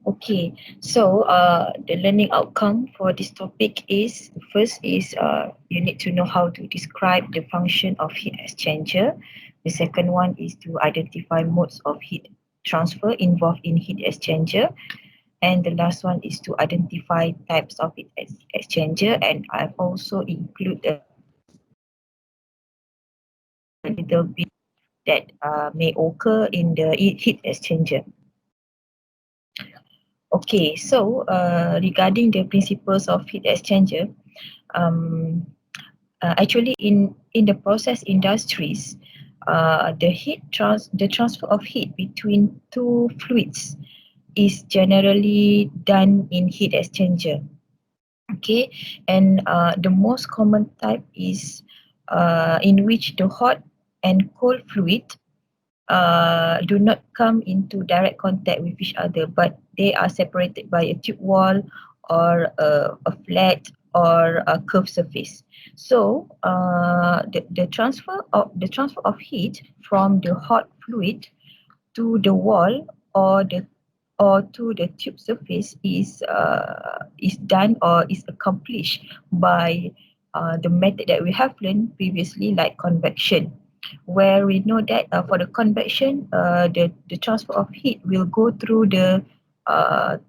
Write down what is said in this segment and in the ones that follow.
Okay, so the learning outcome for this topic is first is you need to know how to describe the function of heat exchanger. The second one is to identify modes of heat transfer involved in heat exchanger, and the last one is to identify types of heat exchanger. And I've also include a little bit that may occur in the heat exchanger. Okay, so regarding the principles of heat exchanger, um, actually in the process industries, the transfer of heat between two fluids is generally done in heat exchanger. Okay, and the most common type is in which the hot and cold fluid do not come into direct contact with each other, but they are separated by a tube wall or a flat or a curved surface. So the transfer of heat from the hot fluid to the wall or the or to the tube surface is done or is accomplished by the method that we have learned previously, like convection, where we know that for the convection, the transfer of heat will go through the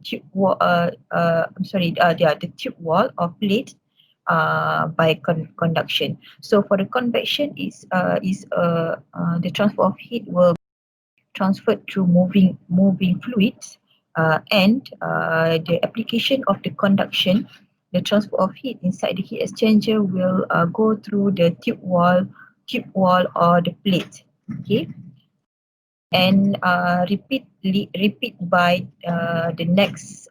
tube wall. I'm sorry, the tube wall or plate by conduction. So for the convection is the transfer of heat will transferred through moving fluids, and the application of the conduction, the transfer of heat inside the heat exchanger will go through the tube wall or the plate. Okay, and repeat by the next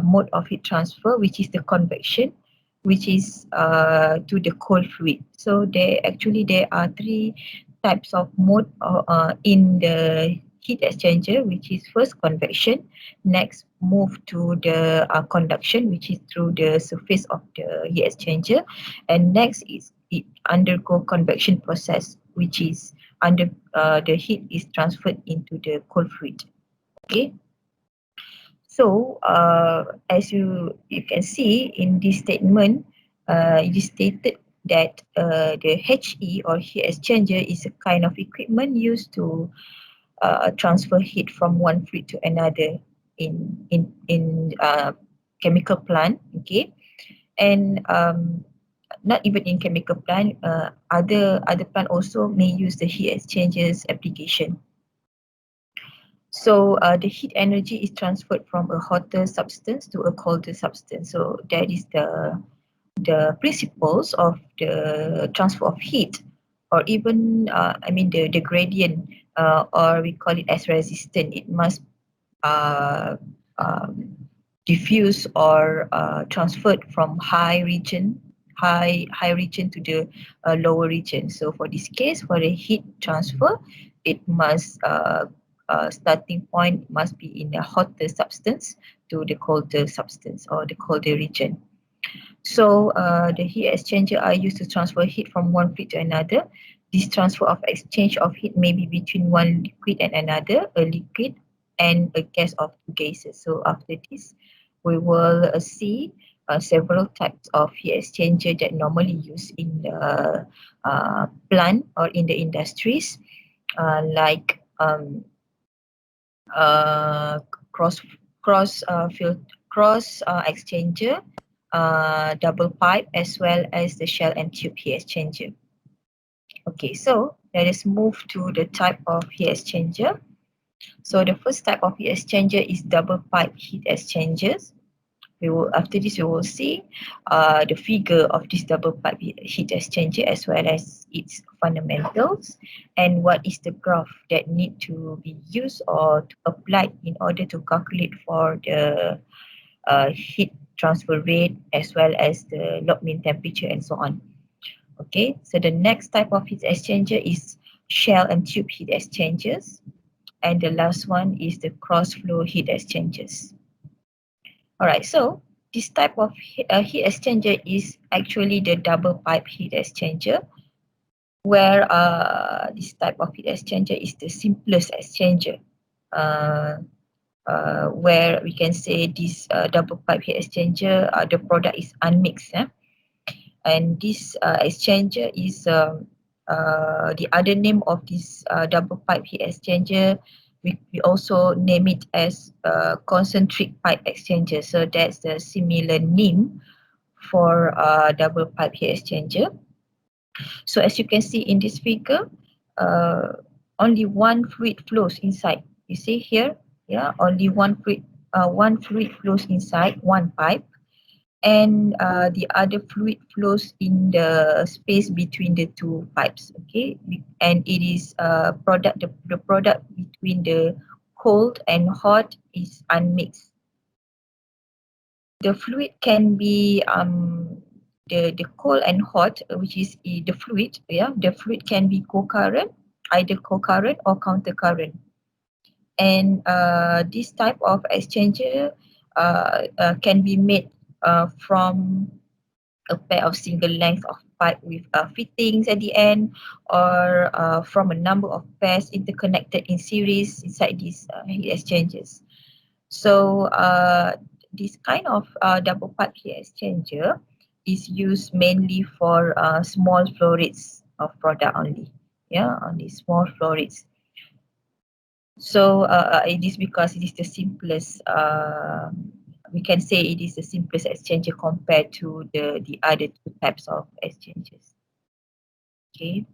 mode of heat transfer, which is the convection, which is to the cold fluid. So there are three types of mode in the heat exchanger, which is first convection, next move to the conduction, which is through the surface of the heat exchanger, and next is it undergo convection process, which is under the heat is transferred into the cold fluid. Okay, so as you can see in this statement, it is stated that the HE or heat exchanger is a kind of equipment used to transfer heat from one fluid to another in chemical plant. Okay, and not even in chemical plant, other plant also may use the heat exchangers application. So the heat energy is transferred from a hotter substance to a colder substance. So that is the principles of the transfer of heat, or even the gradient, or we call it as resistant. It must uh, um, diffuse or transferred from high region to the lower region. So for this case, for the heat transfer, it must starting point must be in a hotter substance to the colder substance or the colder region. So the heat exchanger are used to transfer heat from one fluid to another. This transfer of exchange of heat may be between one liquid and another, a liquid and a gas of two gases. So after this, we will see several types of heat exchanger that normally used in the plant or in the industries, like uh, cross cross exchanger, double pipe, as well as the shell and tube heat exchanger. Okay, so let us move to the type of heat exchanger. So the first type of heat exchanger is double pipe heat exchangers. After this we will see the figure of this double pipe heat exchanger, as well as its fundamentals, and what is the graph that need to be used or to applied in order to calculate for the heat transfer rate, as well as the log mean temperature and so on. Okay, so the next type of heat exchanger is shell and tube heat exchangers, and the last one is the cross flow heat exchangers. Alright, so this type of heat exchanger is actually the double pipe heat exchanger, where this type of heat exchanger is the simplest exchanger. Uh, where we can say this double pipe heat exchanger, the product is unmixed. And this exchanger is the other name of this double pipe heat exchanger. We also name it as concentric pipe exchanger. So that's the similar name for double pipe heat exchanger. So as you can see in this figure, uh, only one fluid flows inside. You see here, yeah, only one fluid flows inside one pipe, and the other fluid flows in the space between the two pipes. Okay, and it is the product between the cold and hot is unmixed. The fluid can be the cold and hot, which is the fluid. Yeah, the fluid can be co-current, either co-current or counter-current. And this type of exchanger can be made from a pair of single length of pipe with fittings at the end, or from a number of pairs interconnected in series inside these heat exchangers. So this kind of double pipe heat exchanger is used mainly for small flow rates of product only. Yeah, only small flow rates. So it is because it is the simplest. We can say it is the simplest exchanger compared to the other two types of exchangers. Okay.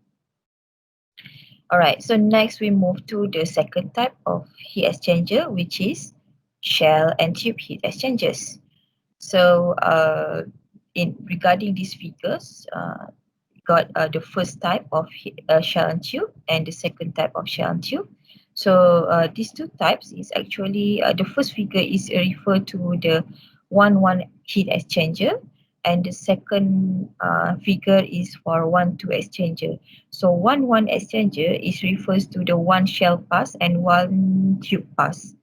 All right. So next we move to the second type of heat exchanger, which is shell and tube heat exchangers. So in regarding these figures, we got the first type of shell and tube and the second type of shell and tube. So these two types is actually the first figure is referred to the one heat exchanger, and the second figure is for 1-2 exchanger. So one exchanger is refers to the one shell pass and one tube pass.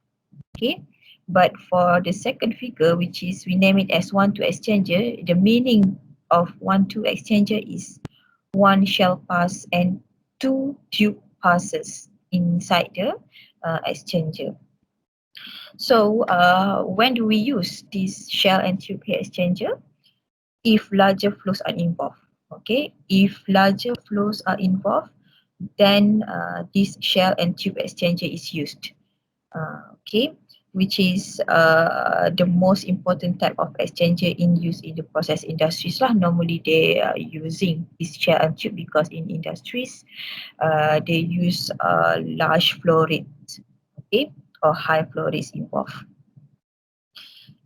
Okay, but for the second figure, which is we name it as 1-2 exchanger, the meaning of 1-2 exchanger is one shell pass and two tube passes inside the exchanger. So when do we use this shell and tube heat exchanger? If larger flows are involved. Okay, if larger flows are involved, then this shell and tube exchanger is used. Okay, which is the most important type of exchanger in use in the process industries lah. Normally they are using this shell and tube because in industries they use large flow rates, okay, or high flow rates involved.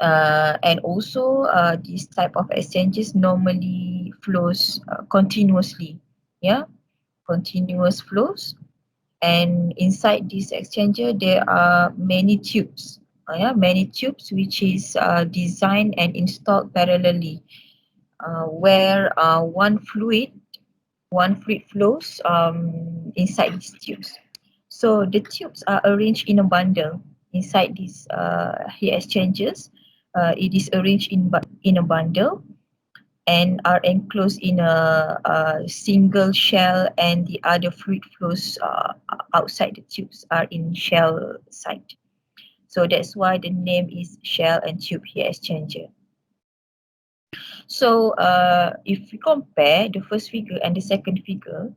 And also this type of exchanges normally flows continuously, yeah, continuous flows. And inside this exchanger there are many tubes, many tubes which is designed and installed parallelly, where one fluid flows inside these tubes. So the tubes are arranged in a bundle inside these heat exchangers. It is arranged in a bundle and are enclosed in a single shell, and the other fluid flows outside the tubes are in shell side. So that's why the name is shell and tube heat exchanger. So if we compare the first figure and the second figure,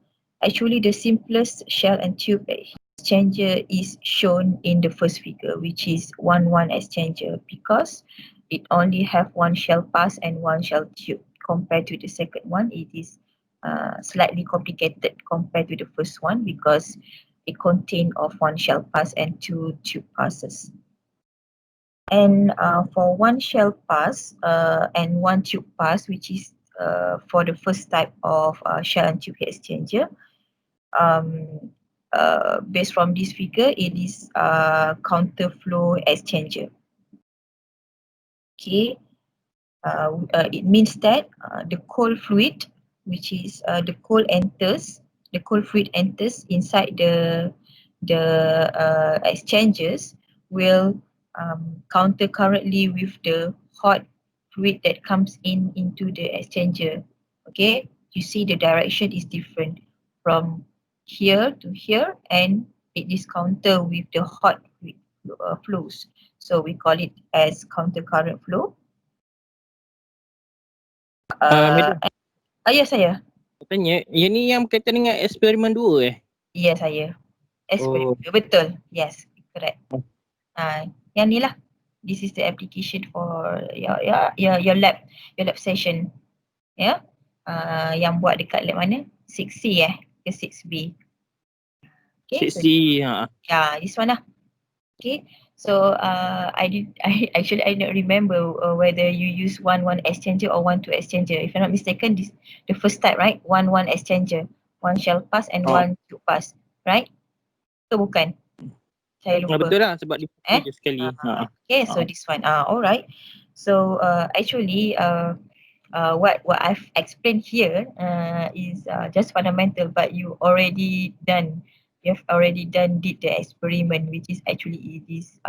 actually the simplest shell and tube exchanger is shown in the first figure, which is 1-1 exchanger, because it only have one shell pass and one shell tube. Compared to the second one, it is slightly complicated compared to the first one because it contains of one shell pass and two tube passes. And for one shell pass and one tube pass, which is for the first type of shell and tube heat exchanger, based from this figure, it is counter flow exchanger. Okay, it means that the cold fluid, which is the cold fluid enters inside the exchangers, will counter currently with the hot fluid that comes into the exchanger. Okay, you see the direction is different from here to here, and it is counter with the hot fluid. flows. So we call it as counter current flow. Madam, Ya saya. tanya, yang ni yang berkaitan dengan eksperimen 2 eh? Ya saya. Oh. Betul. Yes, correct. Yang ni lah. This is the application for your lab session. Ya. Yang buat dekat lab mana? 6C ke 6B. Okay. So, this one lah. Okay. So I don't remember whether you use 1-1 exchanger or 1-2 exchanger. If I'm not mistaken, this the first type, right? 1-1 exchanger. One shall pass and one tube pass, right? Ke bukan? Saya lupa. Betul lah sebab dia je sekali. Okay, so this one. Alright. So actually what I've explained here is just fundamental, but you have already did the experiment, which is actually it is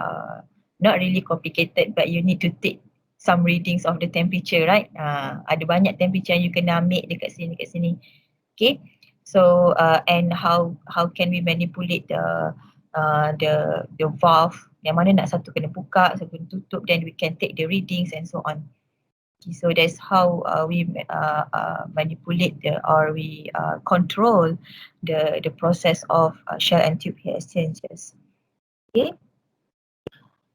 not really complicated, but you need to take some readings of the temperature, right? Ada banyak temperature yang you kena ambil dekat sini. Okay. So and how can we manipulate the valve, yang mana nak satu kena buka, satu kena tutup, then we can take the readings and so on. Okay, so that's how we manipulate we control the process of shell and tube heat exchangers. Okay.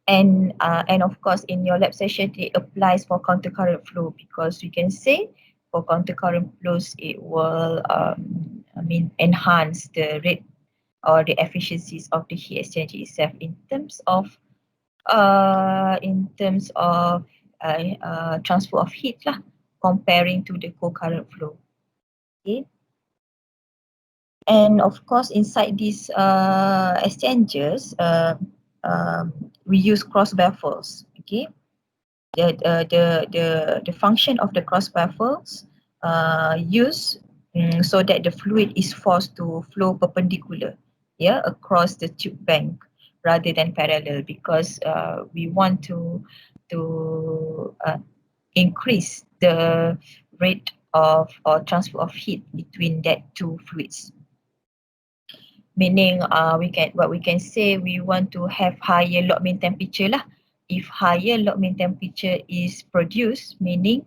And of course in your lab session it applies for counter current flow, because we can say for counter current flows it will enhance the rate or the efficiencies of the heat exchanger itself in terms of transfer of heat lah, comparing to the cold current flow. Okay. And of course inside these exchangers we use cross baffles. Okay. The function of the cross baffles use so that the fluid is forced to flow perpendicular across the tube bank rather than parallel, because we want to increase the rate of or transfer of heat between that two fluids. Meaning we can say we want to have higher lock mean temperature lah. If higher lock mean temperature is produced, meaning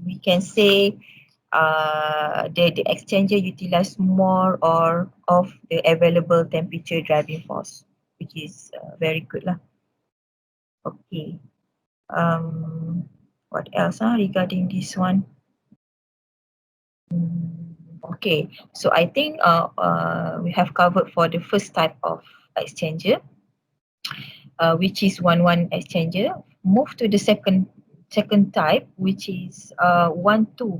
we can say the exchanger utilize more or of the available temperature driving force, which is very good lah. Okay. What else regarding this one? Okay, so I think we have covered for the first type of exchanger, which is 1-1 exchanger. Move to the second type, which is 1-2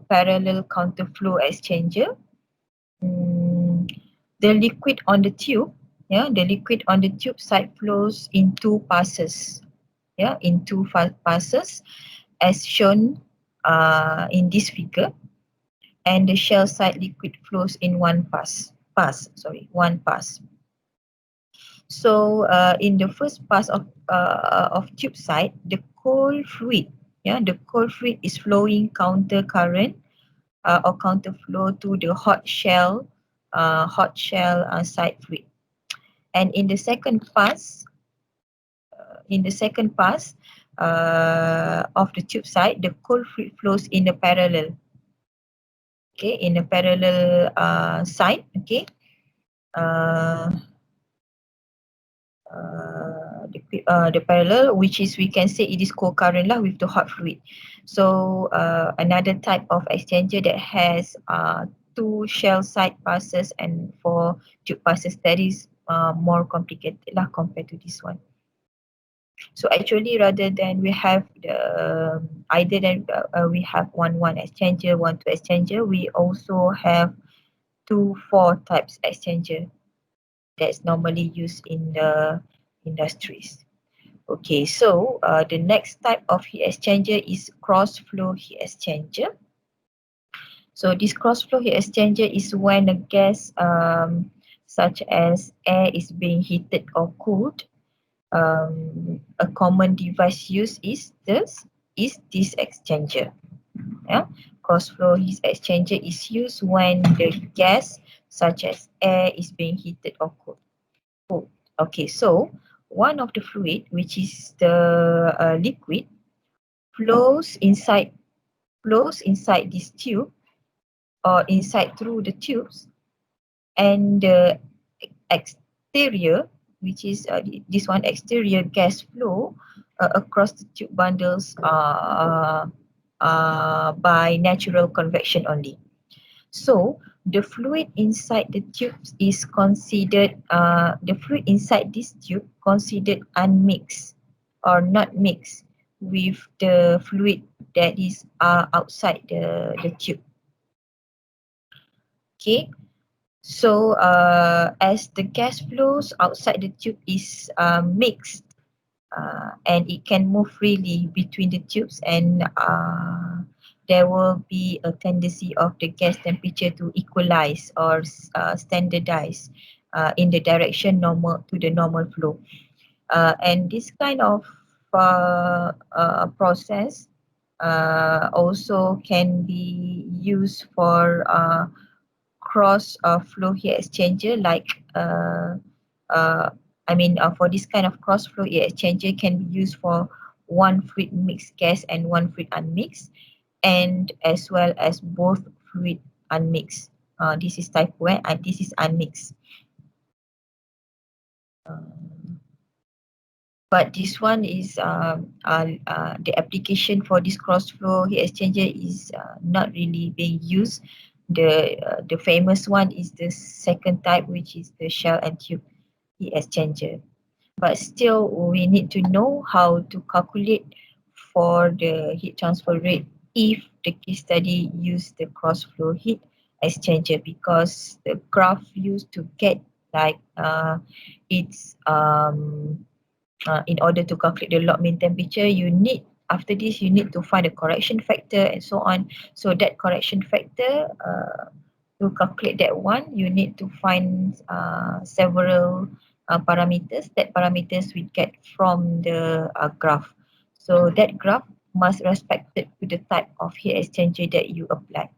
parallel counter flow exchanger. The liquid on the tube side flows in two passes. In two passes as shown in this figure, and the shell side liquid flows in one pass. So in the first pass of tube side, the cold fluid is flowing counter current or counter flow to the hot shell side fluid. And in the second pass of the tube side, the cold fluid flows in a parallel. Okay, in a parallel side. Okay. The parallel, which is we can say it is co-current lah with the hot fluid. So another type of exchanger that has two shell side passes and four tube passes, that is more complicated lah compared to this one. So actually, rather than we have we have 1-1 exchanger, 1-2 exchanger, we also have 2-4 types exchanger that's normally used in the industries. Okay, so the next type of heat exchanger is cross flow heat exchanger. So this cross flow heat exchanger is when a gas such as air is being heated or cooled. A common device used is this exchanger. Cross flow heat exchanger is used when the gas such as air is being heated or cooled. Okay, so one of the fluid, which is the liquid, flows inside this tube or inside through the tubes, and the exterior, which is this one, exterior gas flow across the tube bundles by natural convection only. So the fluid inside the tubes is considered the fluid inside this tube considered unmixed or not mixed with the fluid that is outside the tube. Okay, so as the gas flows outside the tube is mixed and it can move freely between the tubes, and there will be a tendency of the gas temperature to equalize or standardize in the direction normal to the normal flow. And this kind of process also can be used for cross flow heat exchanger, like uh, for this kind of cross flow heat exchanger can be used for one fluid mixed gas and one fluid unmixed, and as well as both fluid unmixed. This is type 1 and this is unmixed. But this one is the application for this cross flow heat exchanger is not really being used. The famous one is the second type, which is the shell and tube heat exchanger. But still, we need to know how to calculate for the heat transfer rate if the case study use the cross flow heat exchanger, because the graph used to get like it's in order to calculate the log mean temperature, you need, after this, you need to find a correction factor and so on. So that correction factor, to calculate that one, you need to find several parameters. That parameters we get from the graph. So that graph must respect to the type of heat exchanger that you apply.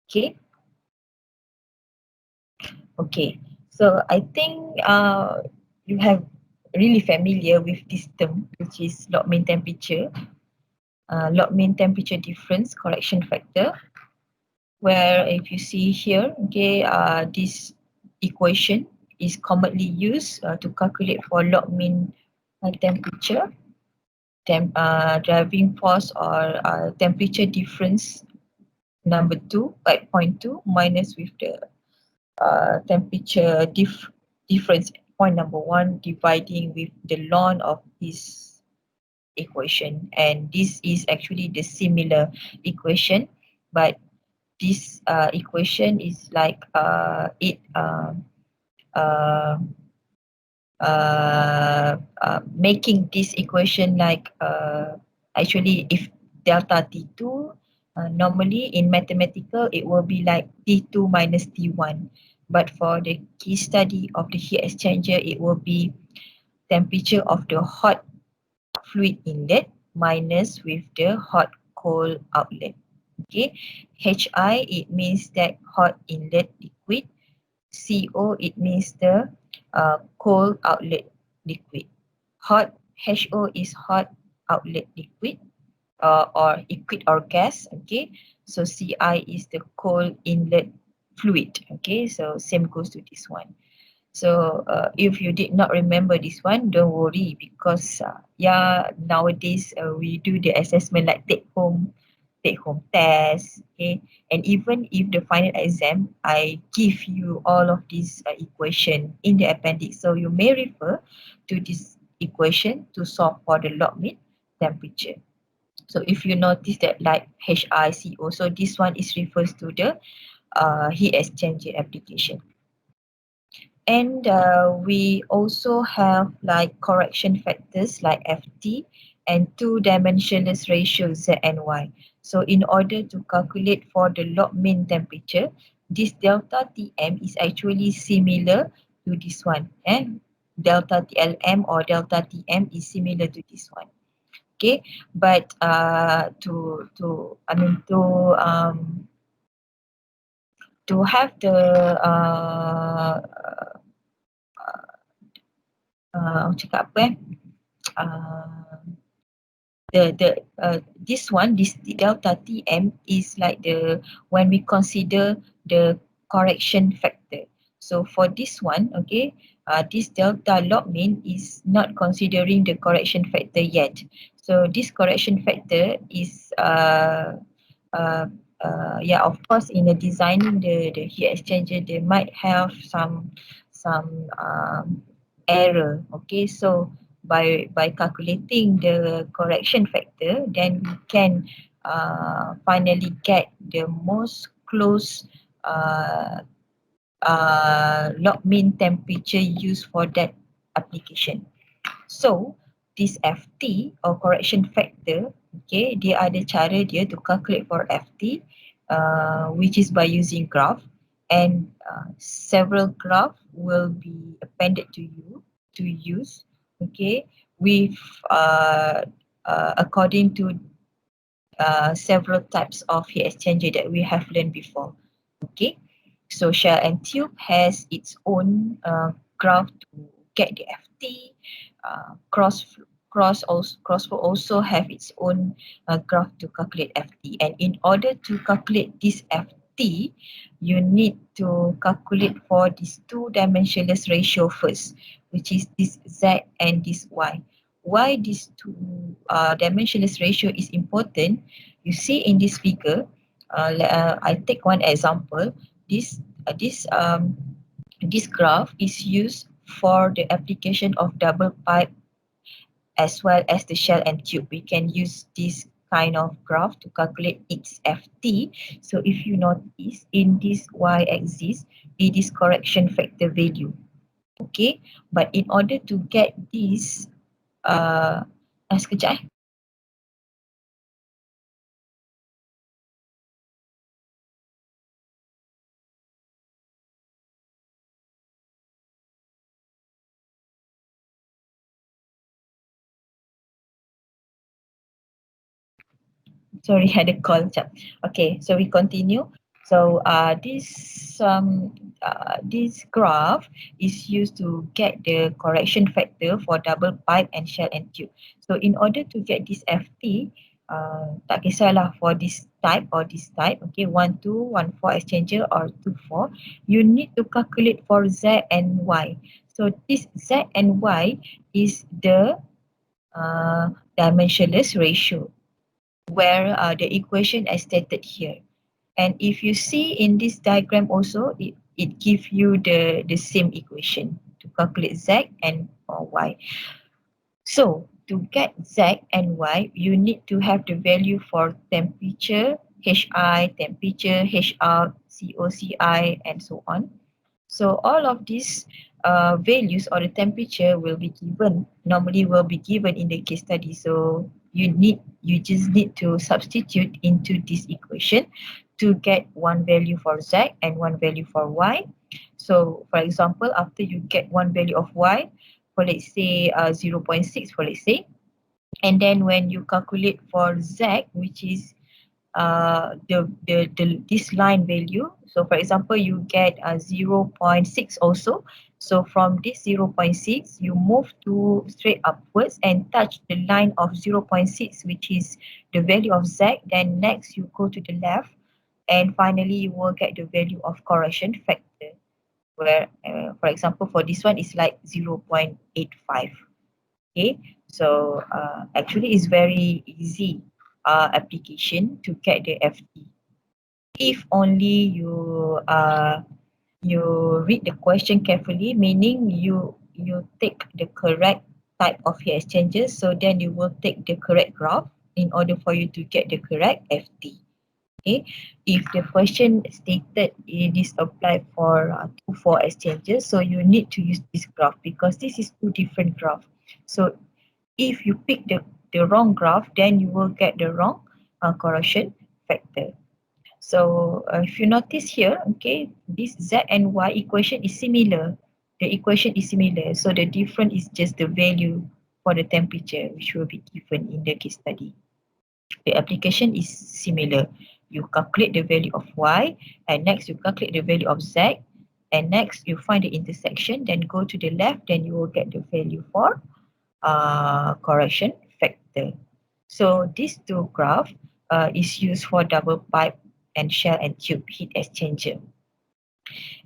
Okay. Okay. So I think you have really familiar with this term, which is log mean temperature, log mean temperature difference correction factor, where if you see here, okay, this equation is commonly used to calculate for log mean temperature, driving force or temperature difference number 2, like 0.2 minus with the temperature difference point number 1 dividing with the ln of this equation, and this is actually the similar equation, but this equation is like uh, making this equation like actually if delta T2, normally in mathematical it will be like T2 minus T1, but for the case study of the heat exchanger it will be temperature of the hot fluid inlet minus with the hot cold outlet. Okay, HI it means that hot inlet liquid, CO it means the cold outlet liquid. Hot HO is hot outlet liquid or liquid or gas. Okay, so CI is the cold inlet fluid. Okay, so same goes to this one. So if you did not remember this one, don't worry, because nowadays we do the assessment like take home test, okay, and even if the final exam, I give you all of these equation in the appendix, so you may refer to this equation to solve for the log mean temperature. So if you notice that like HICO, so this one is refers to the heat exchanger application. And we also have like correction factors like FT and two-dimensionless ratio Z and Y. So in order to calculate for the log mean temperature, this delta Tm is actually similar to this one. And delta TLM or delta Tm is similar to this one. Okay, but to to have the cakap apa uh, this delta Tm is like the when we consider the correction factor. So for this one, okay, this delta log mean is not considering the correction factor yet. So this correction factor is uh, yeah, of course, in the designing the heat exchanger, they might have some error. Okay, so by calculating the correction factor, then we can finally get the most close log mean temperature used for that application. So this FT or correction factor, okay, dia ada cara dia to calculate for FT, which is by using graph, and several graph will be appended to you to use, okay, with according to several types of heat exchanger that we have learned before. Okay, so shell and tube has its own graph to get the FT. Crossflow also have its own graph to calculate FT. And in order to calculate this FT, you need to calculate for this two dimensionless ratio first, which is this Z and this Y. Why this two dimensionless ratio is important? You see in this figure, I take one example. This graph is used for the application of double pipe as well as the shell and tube. We can use this kind of graph to calculate its FT. So if you notice in this y-axis, it is correction factor value. Okay, but in order to get this, sekejap sorry, had a call. Okay, so we continue. So this graph is used to get the correction factor for double pipe and shell and tube. So in order to get this FT, tak kisahlah for this type or this type, okay, 1, 2, 1, 4 exchanger or 2, 4, you need to calculate for Z and Y. So this Z and Y is the dimensionless ratio, where the equation is stated here. And if you see in this diagram also, it gives you the same equation to calculate Z and Y. So to get Z and Y, you need to have the value for temperature, HI, temperature, HR, COCI, and so on. So all of these values or the temperature will be given, normally will be given in the case study. So you just need to substitute into this equation to get one value for Z and one value for Y. So for example, after you get one value of Y, for let's say 0.6 for let's say, and then when you calculate for Z, which is this line value. So for example, you get 0.6 also. So from this 0.6, you move to straight upwards and touch the line of 0.6, which is the value of Z. Then next you go to the left, and finally you will get the value of correction factor, where for example for this one is like 0.85. Okay, so actually it's very easy application to get the FT. If only you read the question carefully, meaning you take the correct type of heat exchangers, so then you will take the correct graph in order for you to get the correct FT. Okay, if the question stated it is applied for 2-4 exchanges, so you need to use this graph because this is two different graphs. So if you pick the wrong graph, then you will get the wrong correction factor. So if you notice here, okay, this Z and Y equation is similar. The equation is similar. So the difference is just the value for the temperature, which will be given in the case study. The application is similar. you calculate the value of y, and next you calculate the value of z, and next you find the intersection, then go to the left, then you will get the value for correction factor. So these two graph is used for double pipe and shell and tube heat exchanger.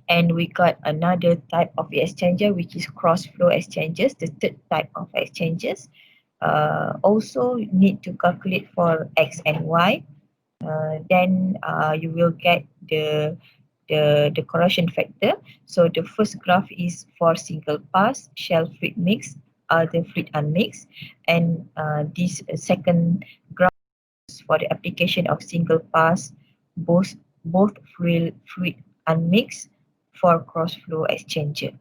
And we got another type of heat exchanger, which is cross flow exchangers, the third type of exchangers. Also need to calculate for x and y. Then you will get the corrosion factor. So the first graph is for single pass shell fluid mix, other fluid unmixed, and this second graph is for the application of single pass both fluid unmixed for cross flow exchanger.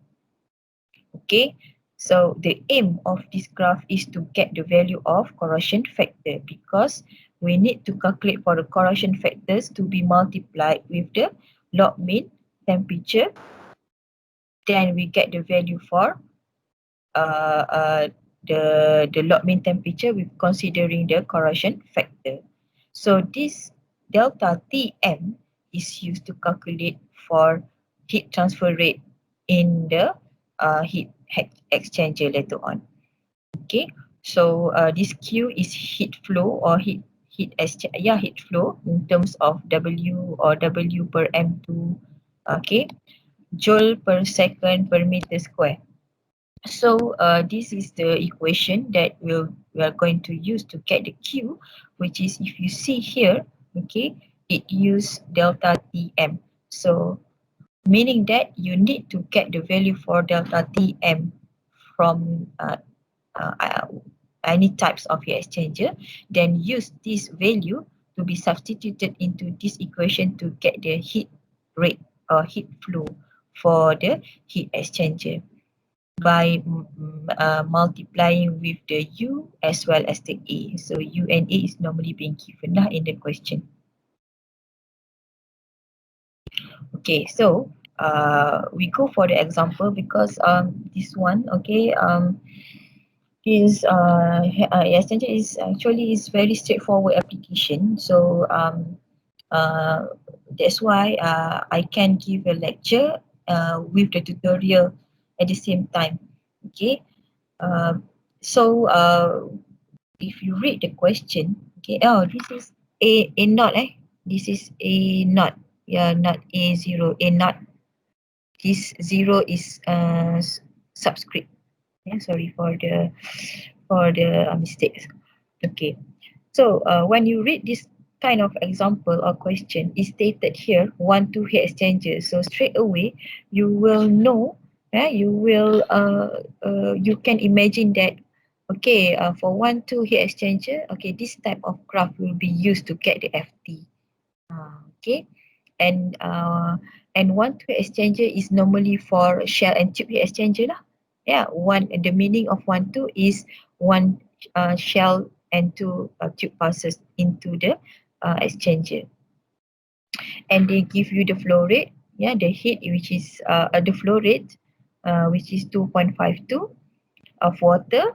Okay, so the aim of this graph is to get the value of corrosion factor, because we need to calculate for the corrosion factors to be multiplied with the log mean temperature. Then we get the value for uh, uh, the log mean temperature with considering the corrosion factor. So this delta Tm is used to calculate for heat transfer rate in the heat exchanger later on. Okay, so this Q is heat flow or heat flow in terms of W or W per M2, okay, joule per second per meter square. So this is the equation that we are going to use to get the Q, which is, if you see here, okay, it use delta Tm. So meaning that you need to get the value for delta Tm from uh, any types of heat exchanger, then use this value to be substituted into this equation to get the heat rate or heat flow for the heat exchanger by multiplying with the U as well as the A. So U and A is normally being given in the question. Okay, so we go for the example, because this one, okay, is exchanger is actually is very straightforward application. So that's why I can give a lecture with the tutorial at the same time. Okay, uh, so if you read the question, okay, oh, this is a naught, this is a naught, yeah, not a zero, a naught. This zero is subscript. Yeah, sorry for the mistakes. Okay, so when you read this kind of example or question, is stated here 1 2 heat exchanger. So straight away you will know, you can imagine that, okay, for 1 2 heat exchanger, okay, this type of graph will be used to get the FT. Okay, and 1 2 exchanger is normally for shell and tube heat exchanger lah. Yeah, the meaning of 1 2 is one shell and two tube passes into the exchanger, and they give you the flow rate, yeah, the heat, which is the flow rate, which is 2.52 of water,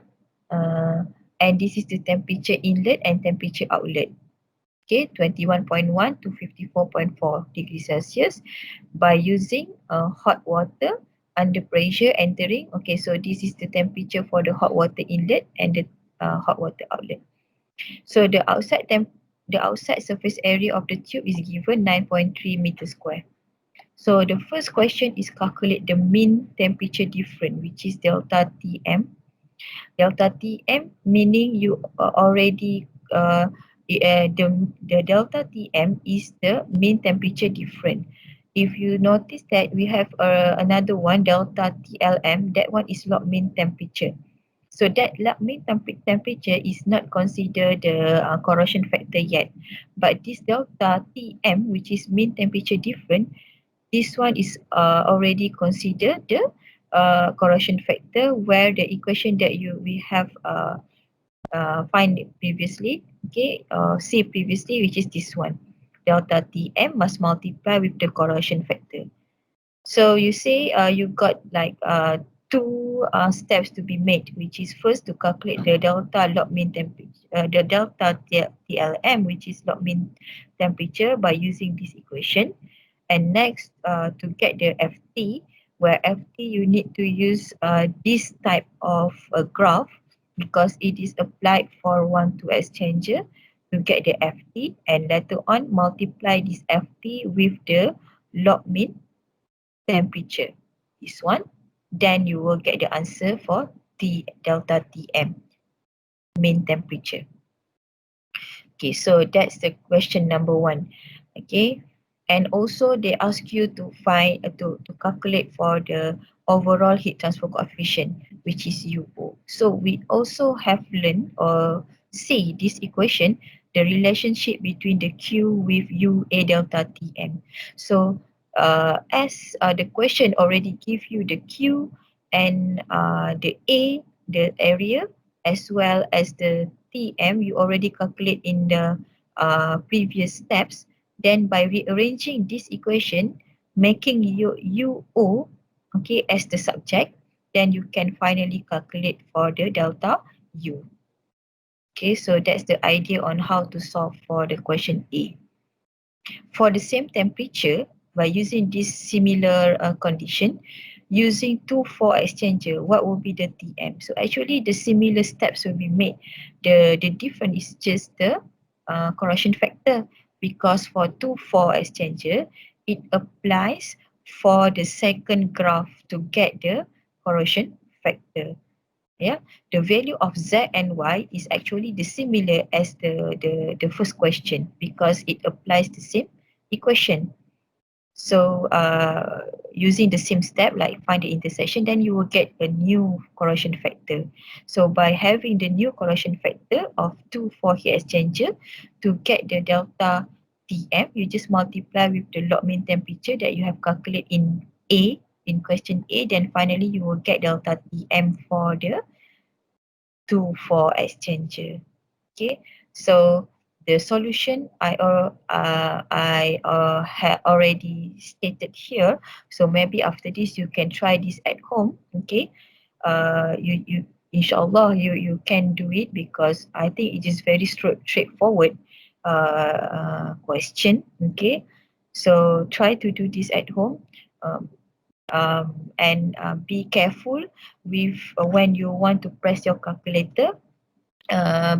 and this is the temperature inlet and temperature outlet. Okay, 21.1 to 54.4 degrees Celsius by using hot water under pressure entering. Okay, so this is the temperature for the hot water inlet and the hot water outlet. So the outside surface area of the tube is given 9.3 meter square. So the first question is calculate the mean temperature difference, which is delta Tm. Delta Tm meaning you already the delta Tm is the mean temperature difference. If you notice that we have another one, delta TLM, that one is log mean temperature. So that log mean temperature is not considered the corrosion factor yet. But this delta Tm, which is mean temperature difference, this one is already considered the corrosion factor, where the equation that we have find previously, okay, see previously, which is this one. Delta Tm must multiply with the corrosion factor. So you say you got like two steps to be made, which is first to calculate the delta log mean temperature, the delta TLM, which is log mean temperature by using this equation. And next, to get the FT, where FT you need to use this type of graph because it is applied for 1-2 exchanger to get the FT, and later on multiply this FT with the log mean temperature. This one, then you will get the answer for T delta Tm, mean temperature. Okay, so that's the question number 1. Okay, and also they ask you to find to calculate for the overall heat transfer coefficient, which is UO. So we also have learned or see this equation, the relationship between the Q with UA delta Tm. So as the question already give you the Q and the A, the area, as well as the Tm, you already calculate in the previous steps. Then by rearranging this equation, making UO, okay, as the subject, then you can finally calculate for the delta U. Okay, so that's the idea on how to solve for the question A. For the same temperature, by using this similar condition, using 2,4 exchanger, what will be the Tm? So actually the similar steps will be made. The difference is just the corrosion factor, because for 2,4 exchanger, it applies for the second graph to get the corrosion factor. Yeah, the value of Z and Y is actually the similar as the first question because it applies the same equation. So using the same step like find the intersection, then you will get a new corrosion factor. So by having the new corrosion factor of 2,4 heat exchanger, to get the delta Tm, you just multiply with the log mean temperature that you have calculated in A, in question A, then finally you will get delta Tm for the 2,4 exchanger. Okay, so the solution I had already stated here. So maybe after this you can try this at home. Okay, you inshallah you can do it because I think it is very straightforward question. Okay, so try to do this at home. And be careful with when you want to press your calculator,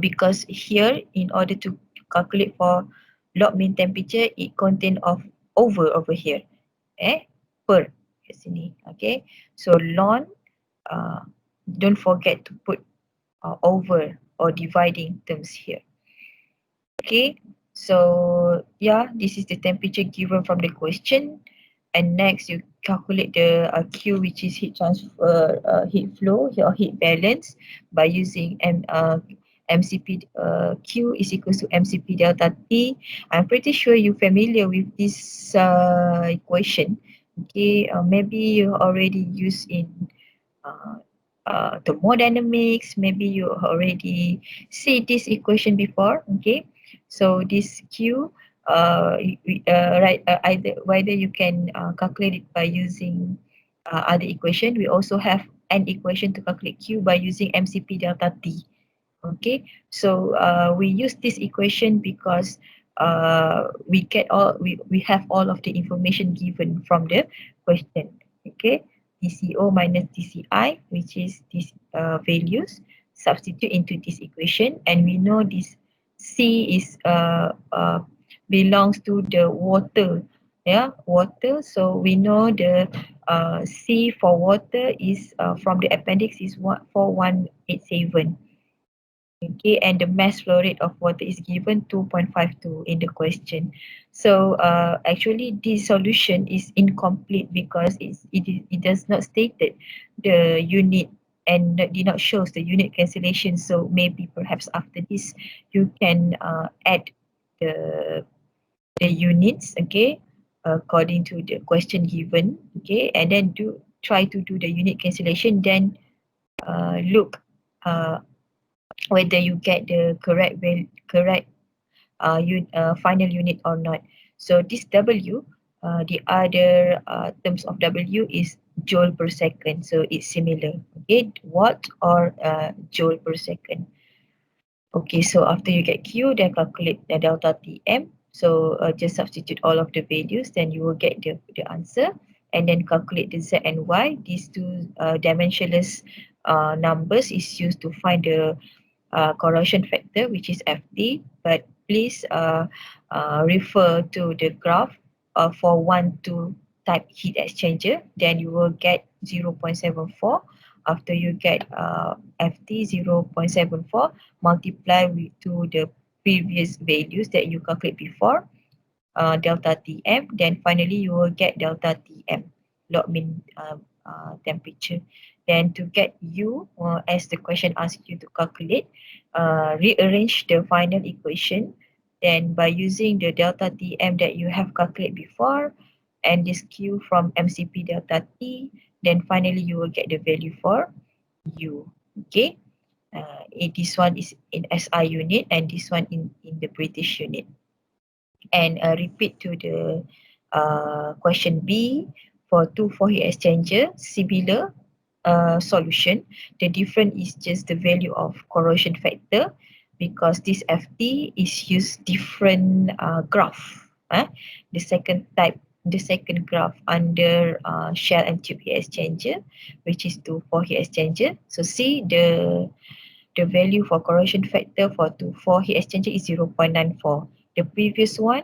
because here in order to calculate for log mean temperature, it contain of over here, per kat sini. Okay, so ln, don't forget to put over or dividing terms here. Okay, so yeah, this is the temperature given from the question. And next you calculate the Q, which is heat transfer, heat flow or heat balance, by using MCP. Q is equals to MCP delta T. I'm pretty sure you're familiar with this equation. Okay, maybe you already used in thermodynamics. Maybe you already see this equation before. Okay, so this Q, right, either whether you can calculate it by using other equation. We also have an equation to calculate Q by using MCP delta T. Okay, so we use this equation because we have all of the information given from the question. Okay, TCO minus TCI, which is these values, substitute into this equation, and we know this C is belongs to the water. Yeah, water. So we know the C for water is from the appendix is 4187. Okay, and the mass flow rate of water is given 2.52 in the question. So actually this solution is incomplete because it does not state the unit and did not shows the unit cancellation. So maybe perhaps after this you can add the units, okay, according to the question given, okay, and then try to do the unit cancellation, then look whether you get the correct final unit or not. So this W, the other terms of W is joule per second. So it's similar. Okay, watt or joule per second. Okay, so after you get Q, then calculate the delta Tm. So just substitute all of the values, then you will get the answer, and then calculate the z and y. These two dimensionless numbers is used to find the corrosion factor, which is Ft. But please refer to the graph for 1,2 type heat exchanger. Then you will get 0.74. After you get Ft 0.74, multiply with to the previous values that you calculate before, delta Tm. Then finally you will get delta Tm, log mean temperature. Then to get U, as the question asks you to calculate, rearrange the final equation. Then by using the delta Tm that you have calculated before and this Q from MCP delta T, then finally you will get the value for U. Okay. This one is in SI unit and this one in the British unit. And repeat to the question B for 2,4 heat exchanger, similar solution. The difference is just the value of corrosion factor, because this Ft is used different graph. The second graph under shell and tube heat exchanger, which is 2,4 heat exchanger. So see the value for corrosion factor for 2,4 heat exchanger is 0.94. The previous one,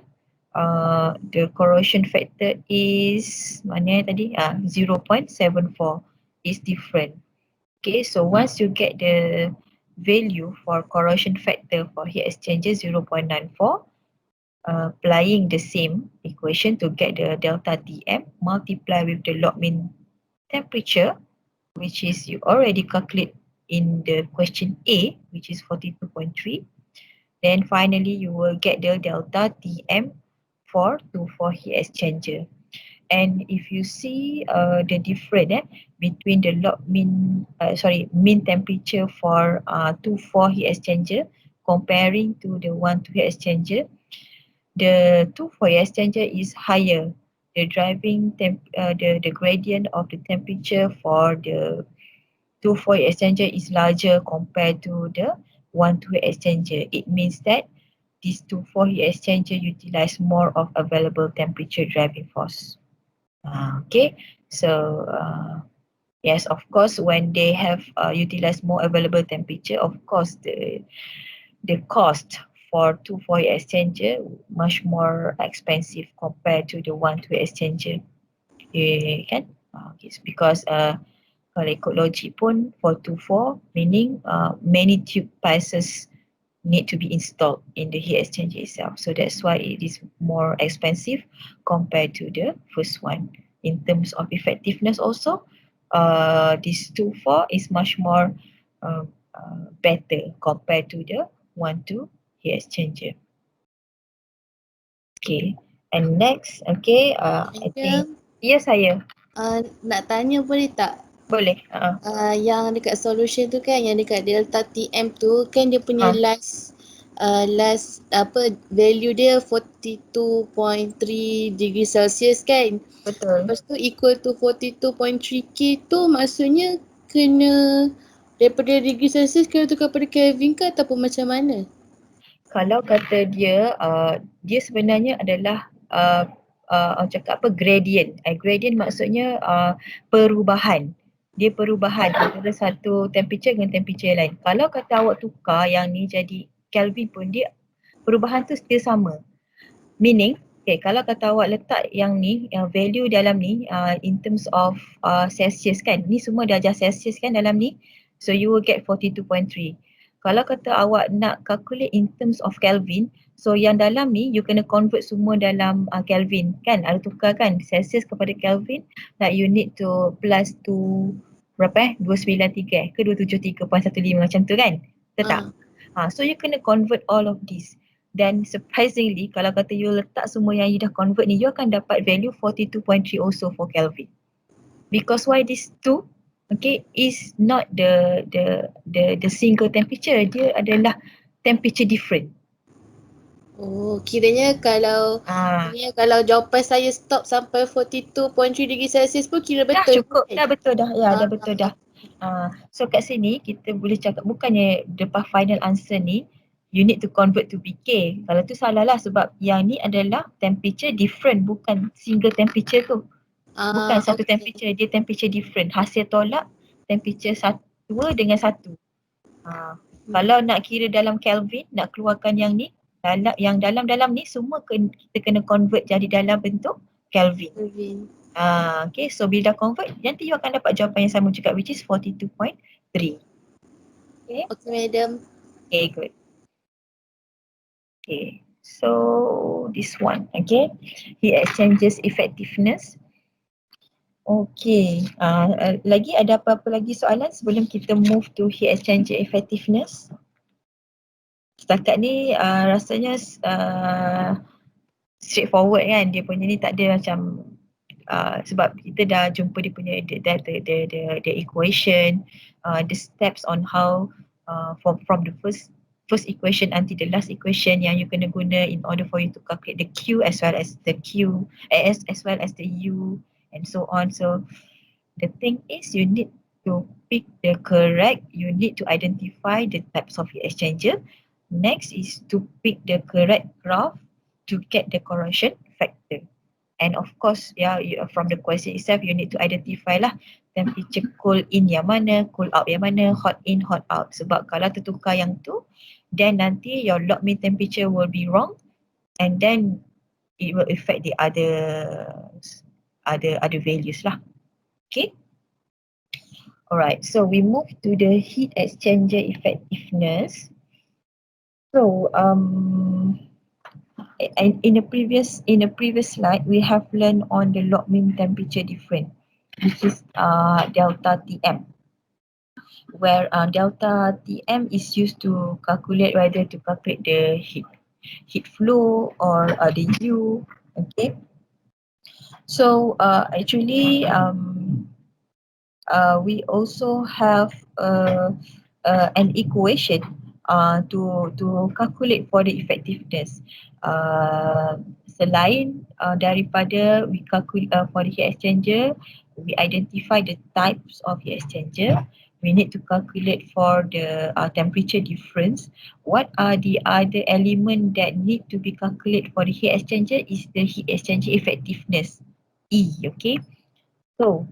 the corrosion factor is mana tadi? 0.74 is different. Okay, so once you get the value for corrosion factor for heat exchanger 0.94, applying the same equation to get the delta Tm, multiply with the log mean temperature, which is you already calculate in the question A, which is 42.3. Then finally you will get the delta Tm for 2,4 heat exchanger. And if you see the difference between the mean temperature for 2,4 heat exchanger comparing to the 1,2 heat exchanger, the 2,4 heat exchanger is higher. The the gradient of the temperature for the 2,4 heat exchanger is larger compared to the 1,2 heat exchanger. It means that this 2,4 heat exchanger utilize more of available temperature driving force. Okay, so yes, of course, when they have utilized more available temperature, of course, the cost for 2,4 heat exchanger much more expensive compared to the 1,2 heat exchanger. Kan? Okay, because kalau ikut logik pun for 2,4 meaning many tube passes need to be installed in the heat exchanger itself. So that's why it is more expensive compared to the first one. In terms of effectiveness also, this 2,4 is much more better compared to the 1,2 heat exchanger. Okay, and next, okay, I think, yes saya. Nak tanya boleh tak? Boleh. Yang dekat solution tu kan, yang dekat delta Tm tu kan dia punya last value dia 42.3 degree Celsius kan. Betul. Lepas tu equal to 42.3 K tu maksudnya kena daripada degree Celsius kena tukar pada Kelvin ke ataupun macam mana? Kalau kata dia, dia sebenarnya adalah cakap apa, gradient. Gradient maksudnya perubahan. Dia perubahan antara satu temperature dengan temperature lain. Kalau kata awak tukar yang ni jadi Kelvin pun, dia perubahan tu still sama. Meaning, okay, kalau kata awak letak yang ni, yang value dalam ni in terms of Celsius kan, ni semua darjah Celsius kan dalam ni, so you will get 42.3. Kalau kata awak nak calculate in terms of Kelvin, so yang dalam ni you kena convert semua dalam Kelvin kan, ada tukar kan Celsius kepada Kelvin, like you need to plus to berapa 293 ke 273.15 macam tu kan, betul tak? So you kena convert all of this. Dan surprisingly, kalau kata you letak semua yang you dah convert ni, you akan dapat value 42.3 also for Kelvin. Because why this two, okay, is not the single temperature, dia adalah temperature different. Oh, kiranya kalau jawapan saya stop sampai 42.3 degree Celsius pun kira betul. Dah cukup, dah betul dah. Ya, dah betul dah. So kat sini kita boleh cakap bukannya the final answer ni you need to convert to PK. Kalau tu salah lah sebab yang ni adalah temperature different, bukan single temperature tu. Bukan satu Okay. temperature, dia temperature different. Hasil tolak temperature dua dengan satu. Kalau nak kira dalam Kelvin, nak keluarkan yang ni, yang dalam-dalam ni semua kita kena convert jadi dalam bentuk Kelvin. Kelvin. Okay, so bila dah convert, nanti you akan dapat jawapan yang sama juga, which is 42.3. Okay. Okay, madam. Okay, good. Okay, so this one, okay, heat exchangers effectiveness. Okay, lagi ada apa-apa lagi soalan sebelum kita move to heat exchanger effectiveness? Setakat ni rasanya straightforward kan, dia punya ni tak ada macam sebab kita dah jumpa dia punya the equation, the steps on how from the first equation until the last equation yang you kena guna in order for you to calculate the Q as well as the Q as well as the U and so on. So the thing is you need to pick the correct, you need to identify the types of heat exchanger. Next is to pick the correct graph to get the correction factor. And of course, from the question itself, you need to identify lah temperature cool in yang mana, cool out yang mana, hot in, hot out. Sebab kalau tertukar yang tu, then nanti your log mean temperature will be wrong and then it will affect the other values lah. Okay. Alright, so we move to the heat exchanger effectiveness. So in the previous slide, we have learned on the log mean temperature difference, which is delta Tm, where delta Tm is used to calculate whether to calculate the heat flow or the U. Okay, so actually we also have an equation to calculate for the effectiveness. Selain daripada we calculate for the heat exchanger, we identify the types of heat exchanger. We need to calculate for the temperature difference. What are the other element that need to be calculated for the heat exchanger is the heat exchanger effectiveness, E. Okay, so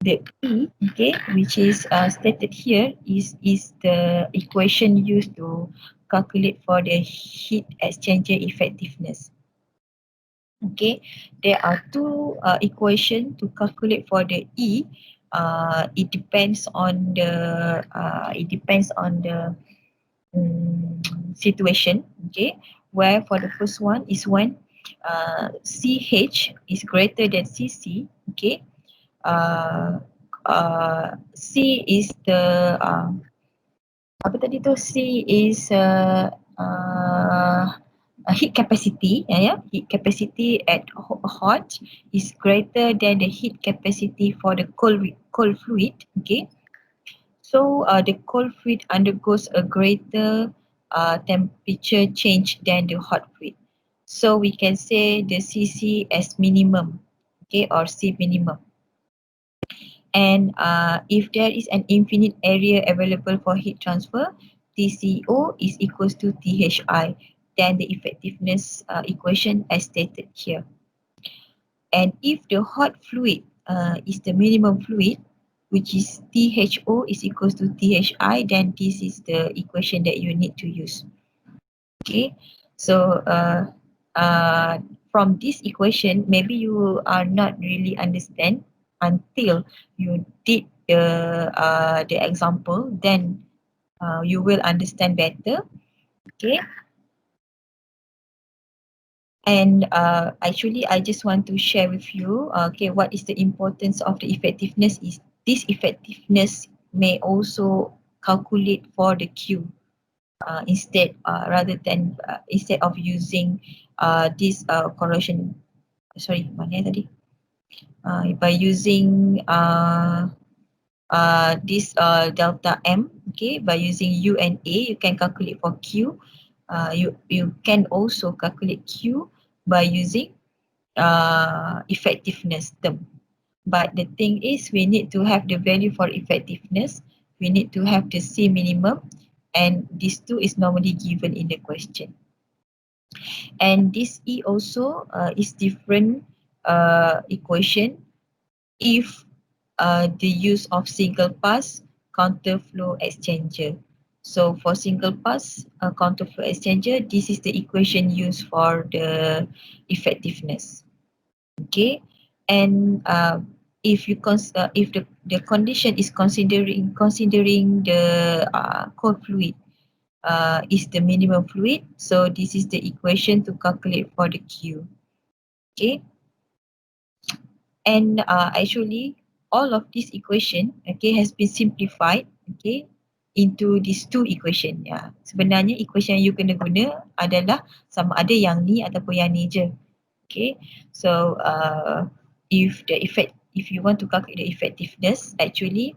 the E, okay, which is stated here is the equation used to calculate for the heat exchanger effectiveness. Okay, there are two equations to calculate for the E. It depends on the situation. Okay, where for the first one is when CH is greater than CC. Okay. C is the apa tadi tu, C is heat capacity, heat capacity at hot is greater than the heat capacity for the cold fluid. Okay, so the cold fluid undergoes a greater temperature change than the hot fluid, so we can say the CC as minimum, okay, or C minimum. And if there is an infinite area available for heat transfer, TCO is equals to THI, then the effectiveness equation as stated here. And if the hot fluid is the minimum fluid, which is THO is equals to THI, then this is the equation that you need to use. Okay, so from this equation, maybe you are not really understand until you did the example, then you will understand better. Okay, and actually I just want to share with you okay, what is the importance of the effectiveness is this effectiveness may also calculate for the Q instead rather than instead of using this correlation, sorry, mana tadi, by using this delta M. Okay, by using U and A, you can calculate for Q. You can also calculate Q by using effectiveness term. But the thing is, we need to have the value for effectiveness. We need to have the C minimum and these two is normally given in the question. And this E also is different equation if the use of single pass counter flow exchanger. So for single pass counter flow exchanger, this is the equation used for the effectiveness. Okay, and if if the condition is considering the cold fluid is the minimum fluid, so this is the equation to calculate for the Q. Okay, and actually all of this equation has been simplified into these two equation. Sebenarnya equation yang you kena guna adalah sama ada yang ni ataupun yang ni je. Okay, so if you want to calculate the effectiveness, actually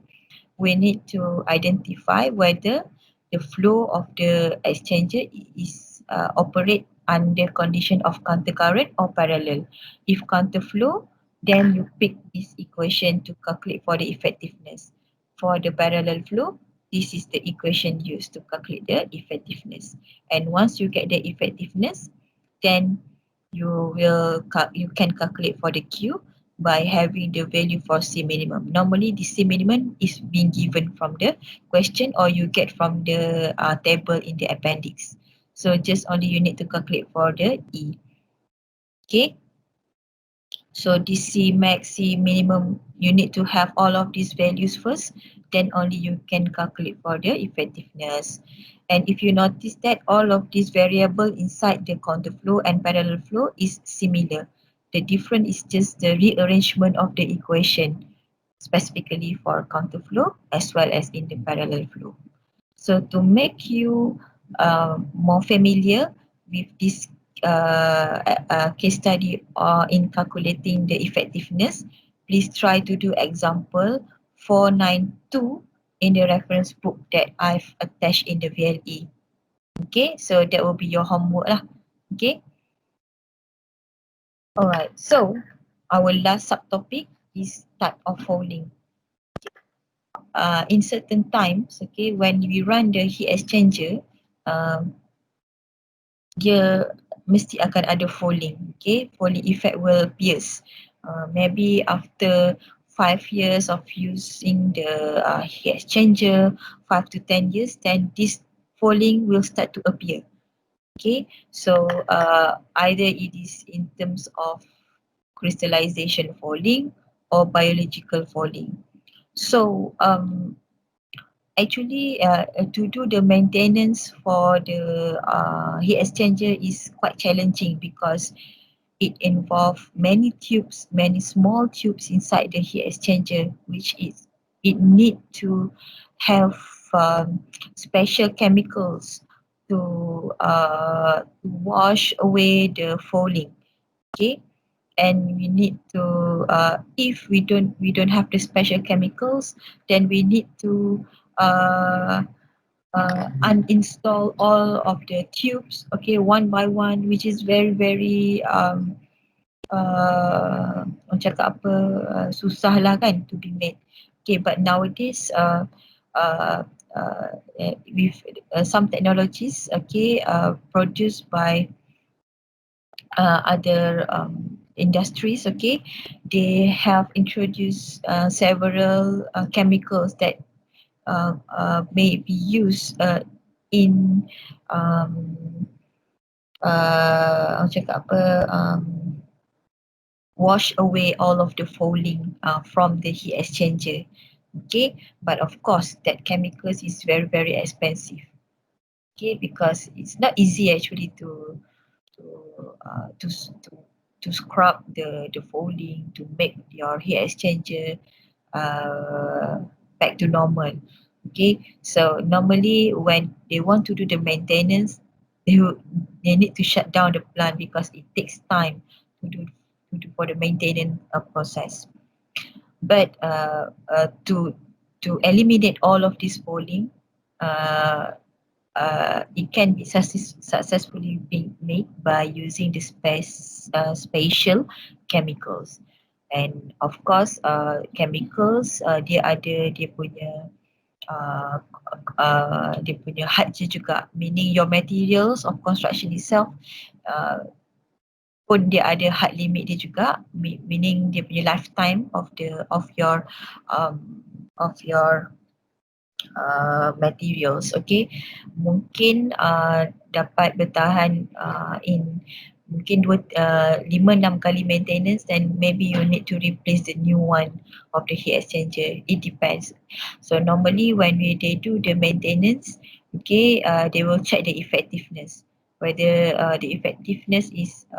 we need to identify whether the flow of the exchanger is operate under condition of counter current or parallel. If counter flow, then you pick this equation to calculate for the effectiveness. For the parallel flow, this is the equation used to calculate the effectiveness. And once you get the effectiveness, then you can calculate for the Q by having the value for C minimum. Normally the C minimum is being given from the question or you get from the table in the appendix. So just only you need to calculate for the E. Okay. So this C max, C minimum, you need to have all of these values first, then only you can calculate for the effectiveness. And if you notice that all of these variable inside the counter flow and parallel flow is similar. The difference is just the rearrangement of the equation, specifically for counter flow as well as in the parallel flow. So to make you more familiar with this case study in calculating the effectiveness, please try to do example 492 in the reference book that I've attached in the VLE. Okay, so that will be your homework lah. Okay. Alright, so our last subtopic is type of fouling. In certain times, okay, when we run the heat exchanger, dia mesti akan ada fouling. Okay, fouling effect will appears. Maybe after 5 years of using the heat exchanger, 5 to 10 years, then this fouling will start to appear. Okay, so either it is in terms of crystallization fouling or biological fouling. So actually to do the maintenance for the heat exchanger is quite challenging because it involves many tubes, many small tubes inside the heat exchanger, which is it need to have special chemicals to wash away the fouling. Okay, and we need to if we don't have the special chemicals, then we need to uninstall all of the tubes, okay, one by one, which is very orang cakap apa, susah lah kan to be made. Okay, but nowadays with some technologies, okay, produced by other industries, okay, they have introduced several chemicals that may be used in orang cakap apa, wash away all of the fouling from the heat exchanger. Okay, but of course that chemicals is very expensive. Okay, because it's not easy actually to scrub the fouling to make your heat exchanger back to normal. Okay, so normally when they want to do the maintenance, they need to shut down the plant because it takes time to do for the maintenance process. But to eliminate all of this fouling, it can be successfully being made by using the spatial chemicals. And of course chemicals dia ada dia punya dia punya hardnya juga, meaning your materials of construction itself pun dia ada hard limit dia juga, meaning dia punya lifetime of your materials. Okay, mungkin dapat bertahan in mungkin 5-6 kali maintenance, then maybe you need to replace the new one of the heat exchanger. It depends. So normally when they do the maintenance, okay, they will check the effectiveness, whether the effectiveness is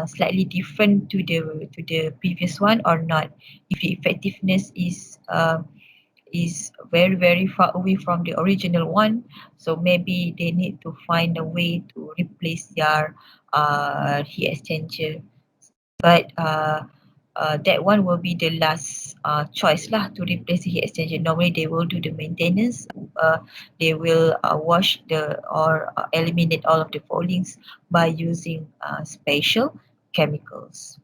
slightly different to the previous one or not. If the effectiveness is very very far away from the original one, so maybe they need to find a way to replace their heat exchanger. But that one will be the last choice lah to replace the heat exchanger. Normally they will do the maintenance. They will wash or eliminate all of the foulings by using special chemicals.